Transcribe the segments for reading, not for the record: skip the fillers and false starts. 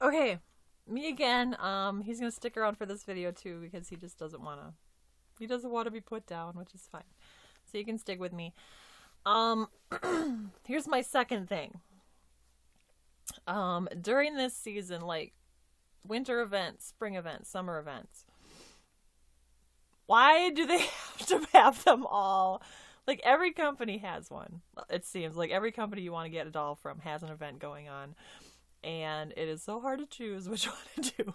Okay, me again. He's gonna stick around for this video too because he just doesn't wanna. He doesn't want to be put down, which is fine. So you can stick with me. Um, here's my second thing. During this season, like winter events, spring events, summer events, why do they have to have them all? Like every company has one. It seems like every company you want to get a doll from has an event going on. And it is so hard to choose which one to do.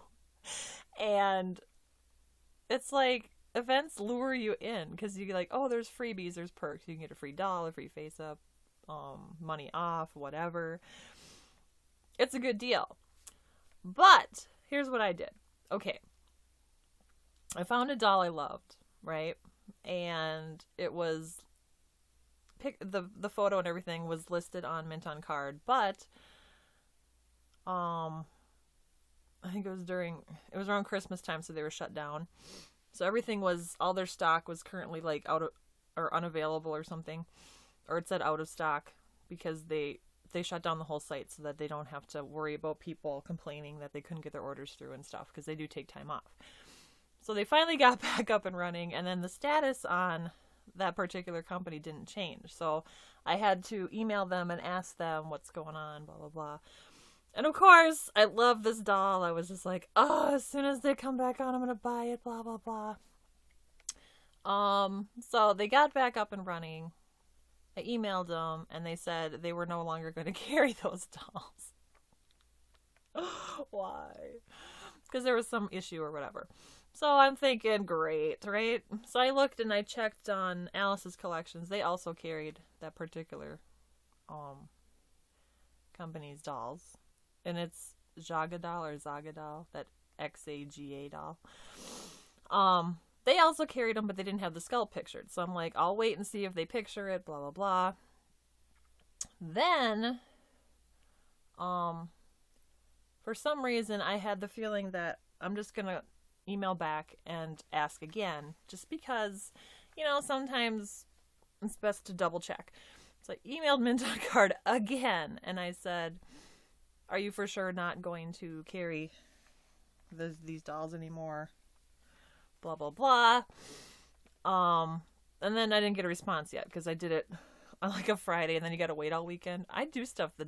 And it's like events lure you in because you're like, oh, there's freebies, there's perks. You can get a free doll, a free face up, money off, whatever. It's a good deal. But here's what I did. Okay. I found a doll I loved, right? And it was the photo and everything was listed on Mint on Card, but I think it was around Christmas time, so they were shut down. So all their stock was currently like out of, or unavailable or something. Or it said out of stock because they shut down the whole site so that they don't have to worry about people complaining that they couldn't get their orders through and stuff because they do take time off. So they finally got back up and running, and then the status on that particular company didn't change. So I had to email them and ask them what's going on, blah, blah, blah. And of course, I love this doll. I was just like, oh, as soon as they come back on, I'm going to buy it, blah, blah, blah. So they got back up and running. I emailed them, and they said they were no longer going to carry those dolls. Why? Because there was some issue or whatever. So I'm thinking, great, right? So I looked and I checked on Alice's Collections. They also carried that particular company's dolls. And it's Zaga doll or Zaga doll, that X-A-G-A doll. They also carried them, but they didn't have the skull pictured. So I'm like, I'll wait and see if they picture it, blah, blah, blah. Then, for some reason, I had the feeling that I'm just going to email back and ask again, just because, sometimes it's best to double check. So I emailed Mint on Card again, and I said, are you for sure not going to carry these dolls anymore? Blah, blah, blah. And then I didn't get a response yet because I did it on like a Friday, and then you got to wait all weekend. I do stuff I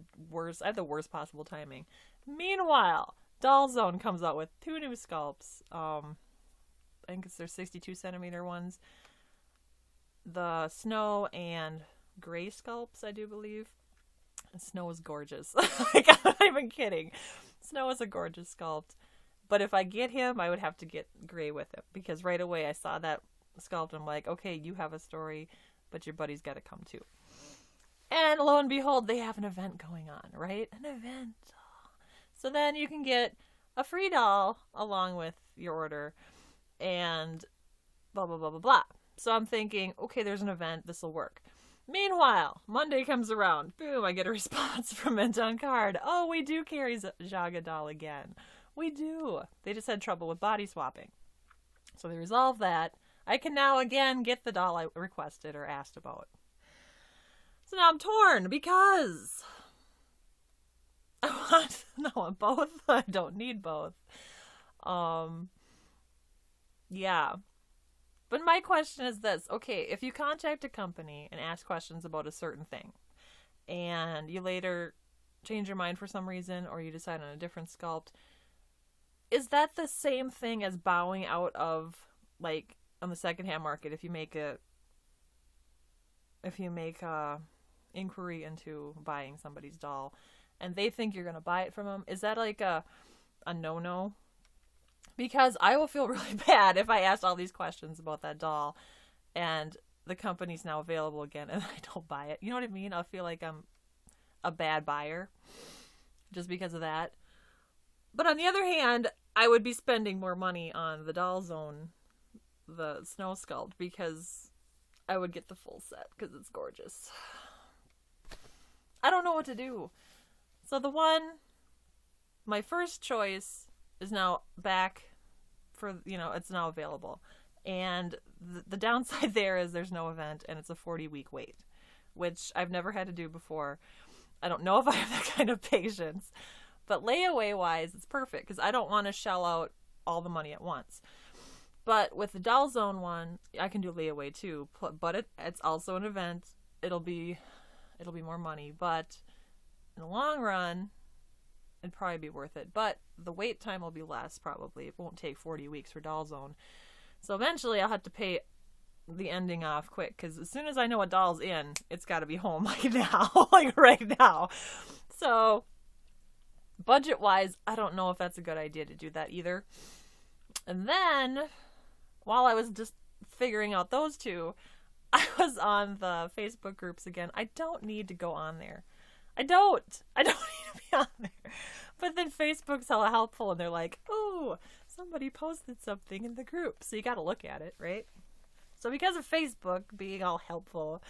have the worst possible timing. Meanwhile, Doll Zone comes out with 2 new sculpts. I think it's their 62 centimeter ones. The Snow and Gray sculpts, I do believe. And Snow is gorgeous. Like, I'm not even kidding. Snow is a gorgeous sculpt. But if I get him, I would have to get Gray with him. Because right away I saw that sculpt and I'm like, okay, you have a story, but your buddy's got to come too. And lo and behold, they have an event going on, right? An event. So then you can get a free doll along with your order and blah, blah, blah, blah, blah. So I'm thinking, okay, there's an event. This will work. Meanwhile, Monday comes around. Boom, I get a response from Mint on Card. Oh, we do carry Zaga doll again. We do. They just had trouble with body swapping. So they resolved that. I can now again get the doll I requested or asked about. So now I'm torn because I want both. I don't need both. Yeah. But my question is this. Okay, if you contact a company and ask questions about a certain thing, and you later change your mind for some reason, or you decide on a different sculpt, is that the same thing as bowing out of, like, on the secondhand market, if you make a inquiry into buying somebody's doll, and they think you're going to buy it from them, is that like a no-no? Because I will feel really bad if I asked all these questions about that doll and the company's now available again and I don't buy it. You know what I mean? I'll feel like I'm a bad buyer just because of that. But on the other hand, I would be spending more money on the Doll Zone, the Snow Sculpt, because I would get the full set because it's gorgeous. I don't know what to do. So my first choice is now back for, it's now available. And the downside there is there's no event and it's a 40-week wait, which I've never had to do before. I don't know if I have that kind of patience, But layaway wise, it's perfect because I don't want to shell out all the money at once. But with the Doll Zone one, I can do layaway too. But it's also an event. It'll be more money, but in the long run, it'd probably be worth it. But the wait time will be less probably. It won't take 40 weeks for Doll Zone. So eventually I'll have to pay the ending off quick because as soon as I know a doll's in, it's got to be home like now, like right now. So budget wise, I don't know if that's a good idea to do that either. And then while I was just figuring out those two, I was on the Facebook groups again. I don't need to go on there. I don't need to be on there. But then Facebook's hella helpful and they're like, oh, somebody posted something in the group. So you got to look at it, right? So because of Facebook being all helpful,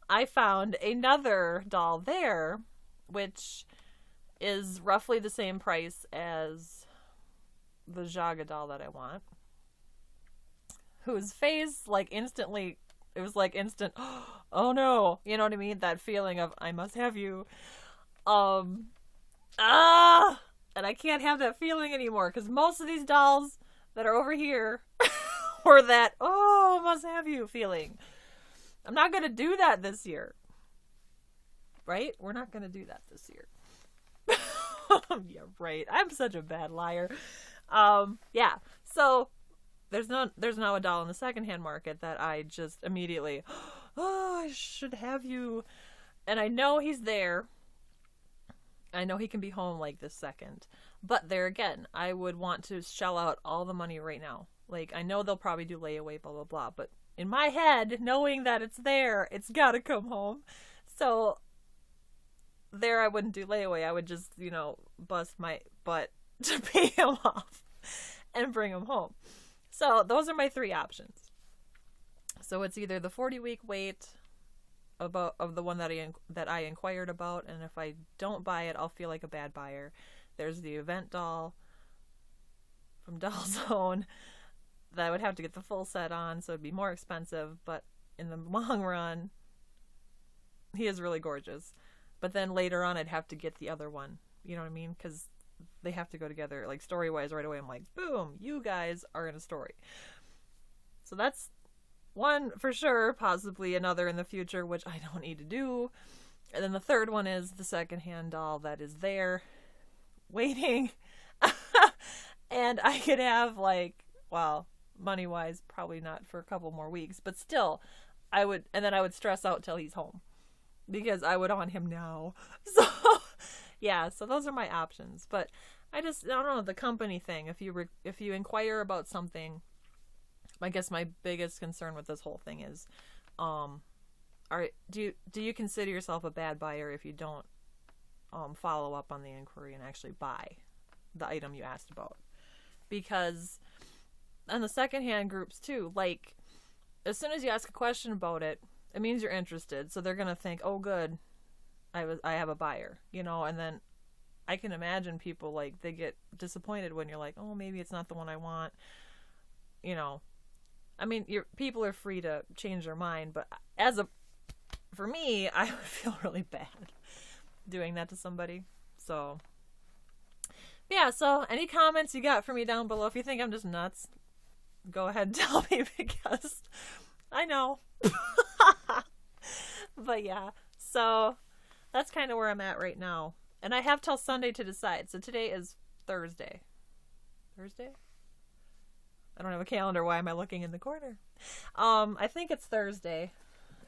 I found another doll there, which is roughly the same price as the Jaga doll that I want. Whose face, like, instantly, it was like instant, oh no, you know what I mean? That feeling of, I must have you. And I can't have that feeling anymore, because most of these dolls that are over here were that, oh, must have you feeling. I'm not going to do that this year. Right? We're not going to do that this year. Yeah, right. I'm such a bad liar. Yeah, so there's now a doll in the secondhand market that I just immediately, oh, I should have you. And I know he's there. I know he can be home like this second. But there again, I would want to shell out all the money right now. Like, I know they'll probably do layaway, blah, blah, blah. But in my head, knowing that it's there, it's got to come home. So there I wouldn't do layaway. I would just, bust my butt to pay him off and bring him home. So those are my three options. So it's either the 40-week wait of the one that I inquired about, and if I don't buy it, I'll feel like a bad buyer. There's the event doll from Doll Zone that I would have to get the full set on, so it'd be more expensive, but in the long run, he is really gorgeous. But then later on, I'd have to get the other one. You know what I mean? Because they have to go together, like, story-wise right away. I'm like, boom, you guys are in a story. So that's one for sure, possibly another in the future, which I don't need to do. And then the third one is the secondhand doll that is there waiting. And I could have, like, well, money-wise, probably not for a couple more weeks, but still, and then I would stress out till he's home because I would want him now. So yeah, so those are my options. But I don't know, the company thing. If you inquire about something, I guess my biggest concern with this whole thing is, do you consider yourself a bad buyer if you don't follow up on the inquiry and actually buy the item you asked about? Because on the secondhand groups too, like, as soon as you ask a question about it, it means you're interested. So they're gonna think, oh, good, I have a buyer, and then I can imagine people, like, they get disappointed when you're like, oh, maybe it's not the one I want. I mean, people are free to change their mind, but for me, I would feel really bad doing that to somebody. So yeah, so any comments you got for me down below? If you think I'm just nuts, go ahead and tell me, because I know. But yeah, so that's kind of where I'm at right now. And I have till Sunday to decide. So today is Thursday. I don't have a calendar. Why am I looking in the corner? I think it's Thursday.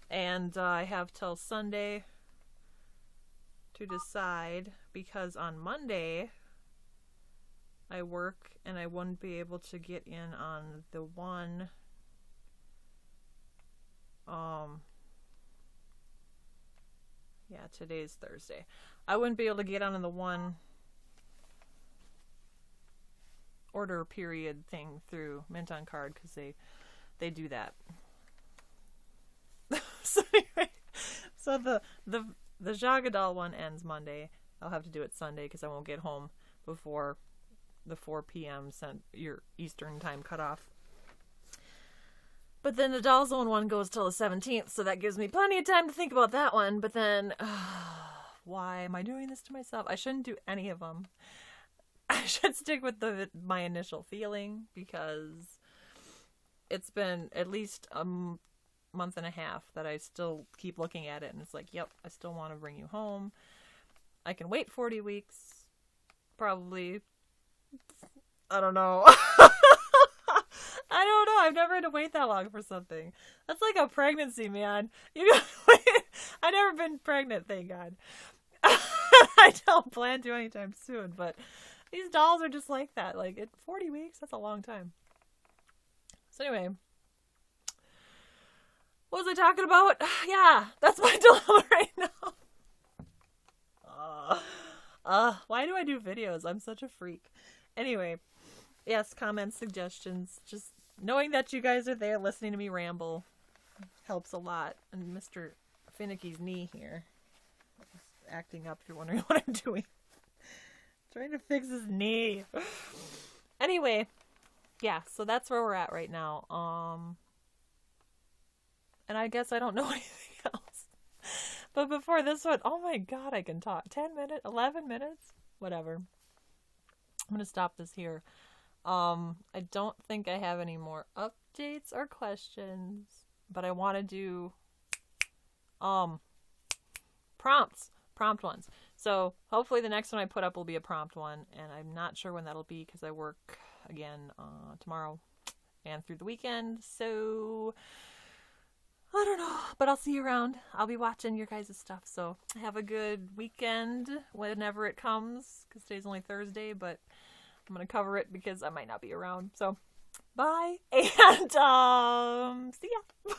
And I have till Sunday to decide, because on Monday I work and I wouldn't be able to get in on the one today's Thursday. I wouldn't be able to get on the one order period thing through Mint on Card, because they do that. So anyway, so the Jaga doll one ends Monday. I'll have to do it Sunday because I won't get home before the 4 p.m. your Eastern time cutoff. But then the Doll Zone one goes till the 17th, so that gives me plenty of time to think about that one. But then why am I doing this to myself? I shouldn't do any of them. I should stick with my initial feeling, because it's been at least a month and a half that I still keep looking at it, and it's like, yep, I still want to bring you home. I can wait 40 weeks, probably. I don't know. I don't know. I've never had to wait that long for something. That's like a pregnancy, man. You gotta wait. I've never been pregnant, thank God. I don't plan to anytime soon, but these dolls are just like that. Like, at 40 weeks, that's a long time. So anyway, what was I talking about? Yeah, that's my dilemma right now. Why do I do videos? I'm such a freak. Anyway, yes, comments, suggestions. Just knowing that you guys are there listening to me ramble helps a lot. And Mr. Finicky's knee here is acting up. If you're wondering what I'm doing. Trying to fix his knee. Anyway, yeah, so that's where we're at right now. And I guess I don't know anything else. But before this one, oh my God, I can talk. 10 minutes, 11 minutes, whatever. I'm going to stop this here. I don't think I have any more updates or questions, but I want to do prompt ones. So hopefully the next one I put up will be a prompt one, and I'm not sure when that'll be because I work again tomorrow and through the weekend. So I don't know, but I'll see you around. I'll be watching your guys' stuff. So have a good weekend whenever it comes, because today's only Thursday, but I'm going to cover it because I might not be around. So bye, and see ya.